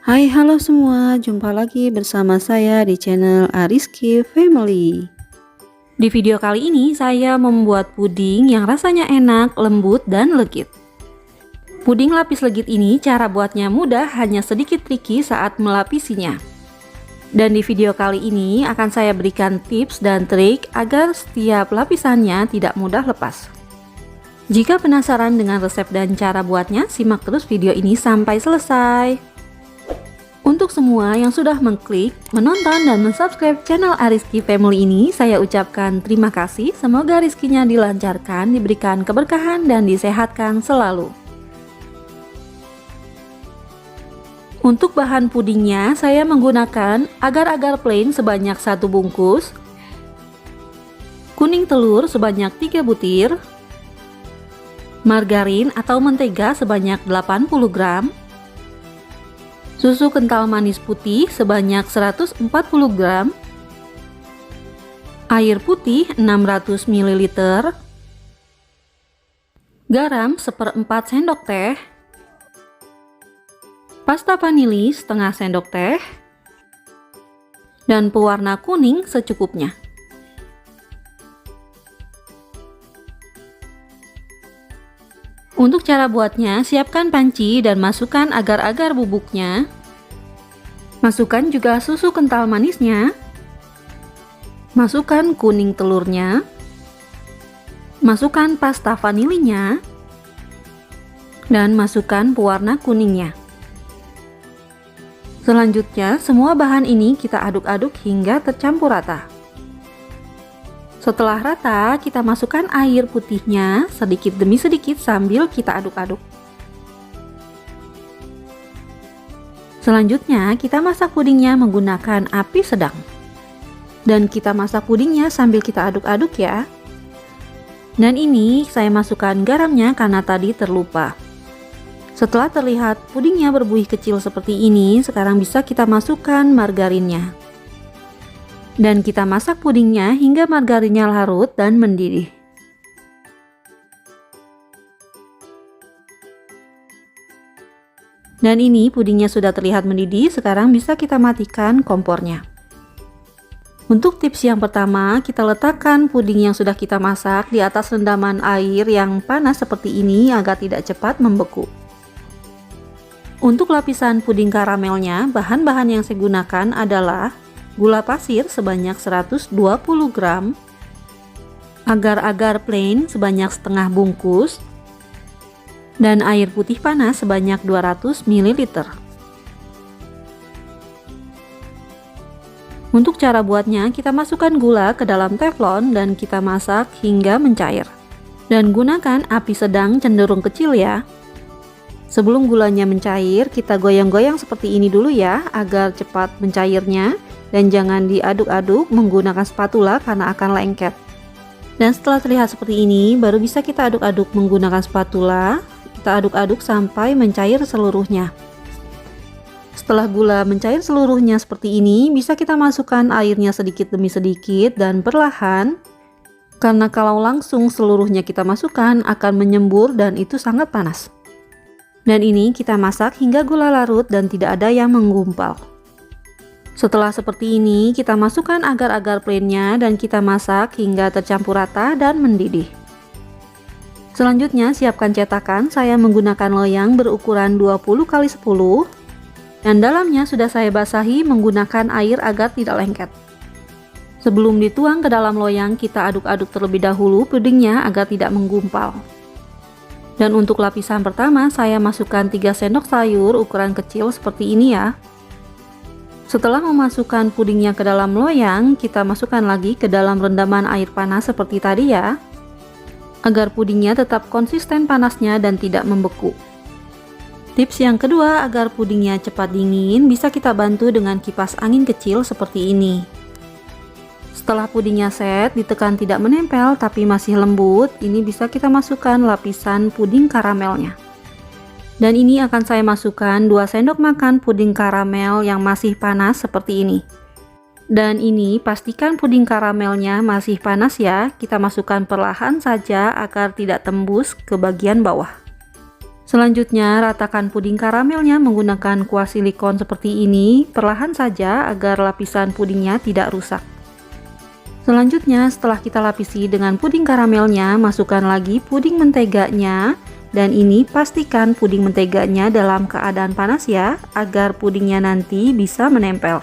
Hai, halo semua, jumpa lagi bersama saya di channel Ariski Family. Di video kali ini saya membuat puding yang rasanya enak, lembut, dan legit. Puding lapis legit ini cara buatnya mudah, hanya sedikit tricky saat melapisinya. Dan di video kali ini akan saya berikan tips dan trik agar setiap lapisannya tidak mudah lepas. Jika penasaran dengan resep dan cara buatnya, simak terus video ini sampai selesai. Untuk semua yang sudah mengklik, menonton, dan mensubscribe channel Ariski Family ini, saya ucapkan terima kasih. Semoga rezekinya dilancarkan, diberikan keberkahan, dan disehatkan selalu. Untuk bahan pudingnya, saya menggunakan agar-agar plain sebanyak 1 bungkus, kuning telur sebanyak 3 butir, margarin atau mentega sebanyak 80 gram, susu kental manis putih sebanyak 140 gram, air putih 600 ml, garam 1/4 sendok teh, pasta vanili setengah sendok teh, dan pewarna kuning secukupnya. Untuk cara buatnya, siapkan panci dan masukkan agar-agar bubuknya. Masukkan juga susu kental manisnya. Masukkan kuning telurnya. Masukkan pasta vanilinya. Dan masukkan pewarna kuningnya. Selanjutnya, semua bahan ini kita aduk-aduk hingga tercampur rata. Setelah rata, kita masukkan air putihnya sedikit demi sedikit sambil kita aduk-aduk. Selanjutnya, kita masak pudingnya menggunakan api sedang. Dan kita masak pudingnya sambil kita aduk-aduk ya. Dan ini saya masukkan garamnya karena tadi terlupa. Setelah terlihat pudingnya berbuih kecil seperti ini, sekarang bisa kita masukkan margarinnya. Dan kita masak pudingnya hingga margarinnya larut dan mendidih. Dan ini pudingnya sudah terlihat mendidih, sekarang bisa kita matikan kompornya. Untuk tips yang pertama, kita letakkan puding yang sudah kita masak di atas rendaman air yang panas seperti ini agar tidak cepat membeku. Untuk lapisan puding karamelnya, bahan-bahan yang saya gunakan adalah gula pasir sebanyak 120 gram, agar-agar plain sebanyak setengah bungkus, dan air putih panas sebanyak 200 ml. Untuk cara buatnya, kita masukkan gula ke dalam teflon dan kita masak hingga mencair. Dan gunakan api sedang cenderung kecil ya. Sebelum gulanya mencair, kita goyang-goyang seperti ini dulu ya, agar cepat mencairnya. Dan jangan diaduk-aduk menggunakan spatula karena akan lengket. Dan setelah terlihat seperti ini, baru bisa kita aduk-aduk menggunakan spatula. Kita aduk-aduk sampai mencair seluruhnya. Setelah gula mencair seluruhnya seperti ini, bisa kita masukkan airnya sedikit demi sedikit dan perlahan. Karena kalau langsung seluruhnya kita masukkan akan menyembur dan itu sangat panas. Dan ini kita masak hingga gula larut dan tidak ada yang menggumpal. Setelah seperti ini, kita masukkan agar-agar plainnya dan kita masak hingga tercampur rata dan mendidih. Selanjutnya, siapkan cetakan. Saya menggunakan loyang berukuran 20 x 10 dan dalamnya sudah saya basahi menggunakan air agar tidak lengket. Sebelum dituang ke dalam loyang, kita aduk-aduk terlebih dahulu pudingnya agar tidak menggumpal. Dan untuk lapisan pertama, saya masukkan 3 sendok sayur ukuran kecil seperti ini ya. Setelah memasukkan pudingnya ke dalam loyang, kita masukkan lagi ke dalam rendaman air panas seperti tadi ya, agar pudingnya tetap konsisten panasnya dan tidak membeku. Tips yang kedua, agar pudingnya cepat dingin, bisa kita bantu dengan kipas angin kecil seperti ini. Setelah pudingnya set, ditekan tidak menempel tapi masih lembut, ini bisa kita masukkan lapisan puding karamelnya. Dan ini akan saya masukkan 2 sendok makan puding karamel yang masih panas seperti ini. Dan ini pastikan puding karamelnya masih panas ya, kita masukkan perlahan saja agar tidak tembus ke bagian bawah. Selanjutnya, ratakan puding karamelnya menggunakan kuas silikon seperti ini, perlahan saja agar lapisan pudingnya tidak rusak. Selanjutnya, setelah kita lapisi dengan puding karamelnya, masukkan lagi puding menteganya, dan ini pastikan puding menteganya dalam keadaan panas ya, agar pudingnya nanti bisa menempel.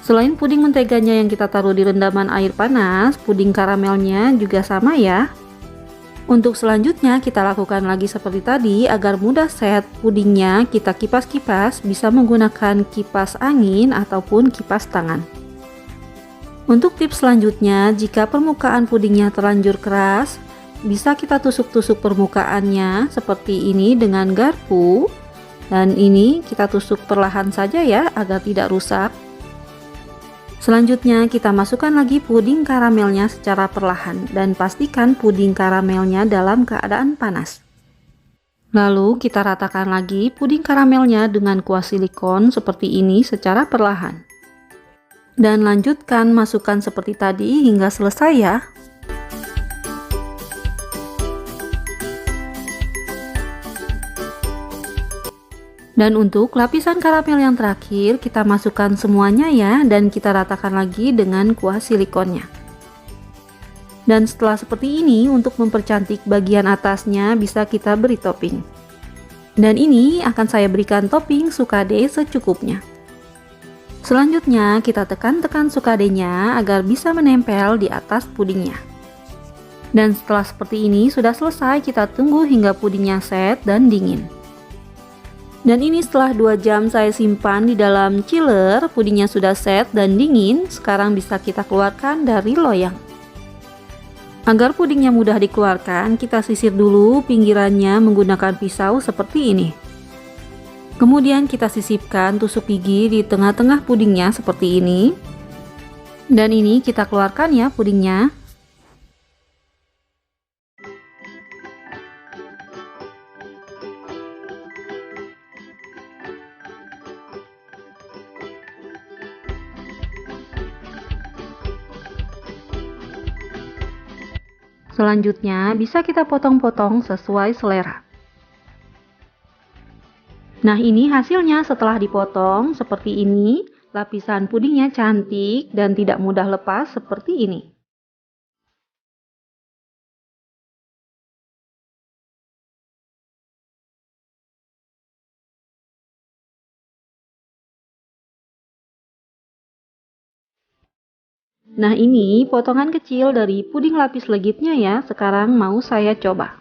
Selain puding menteganya yang kita taruh di rendaman air panas, puding karamelnya juga sama ya. Untuk selanjutnya kita lakukan lagi seperti tadi. Agar mudah set pudingnya, kita kipas-kipas, bisa menggunakan kipas angin ataupun kipas tangan. Untuk tips selanjutnya, jika permukaan pudingnya terlanjur keras, bisa kita tusuk-tusuk permukaannya seperti ini dengan garpu, dan ini kita tusuk perlahan saja ya agar tidak rusak. Selanjutnya kita masukkan lagi puding karamelnya secara perlahan dan pastikan puding karamelnya dalam keadaan panas. Lalu kita ratakan lagi puding karamelnya dengan kuas silikon seperti ini secara perlahan. Dan lanjutkan masukkan seperti tadi hingga selesai ya. Dan untuk lapisan karamel yang terakhir, kita masukkan semuanya ya, dan kita ratakan lagi dengan kuas silikonnya. Dan setelah seperti ini, untuk mempercantik bagian atasnya bisa kita beri topping. Dan ini akan saya berikan topping sukade secukupnya. Selanjutnya kita tekan-tekan sukadenya agar bisa menempel di atas pudingnya. Dan setelah seperti ini sudah selesai, kita tunggu hingga pudingnya set dan dingin. Dan ini setelah 2 jam saya simpan di dalam chiller, pudingnya sudah set dan dingin. Sekarang bisa kita keluarkan dari loyang. Agar pudingnya mudah dikeluarkan, kita sisir dulu pinggirannya menggunakan pisau seperti ini. Kemudian kita sisipkan tusuk gigi di tengah-tengah pudingnya seperti ini. Dan ini kita keluarkan ya pudingnya. Selanjutnya bisa kita potong-potong sesuai selera. Nah, ini hasilnya setelah dipotong seperti ini. Lapisan pudingnya cantik dan tidak mudah lepas seperti ini. Nah, ini potongan kecil dari puding lapis legitnya ya. Sekarang mau saya coba.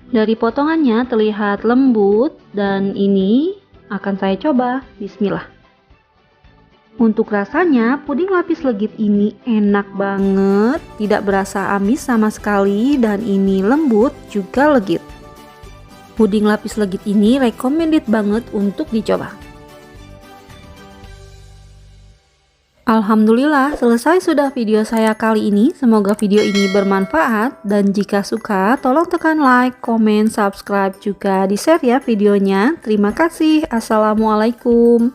Dari potongannya terlihat lembut dan ini akan saya coba. Bismillah. Untuk rasanya, puding lapis legit ini enak banget, tidak berasa amis sama sekali, dan ini lembut juga legit. Puding lapis legit ini recommended banget untuk dicoba. Alhamdulillah, selesai sudah video saya kali ini. Semoga video ini bermanfaat, dan jika suka tolong tekan like, komen, subscribe, juga di share ya videonya. Terima kasih. Assalamualaikum.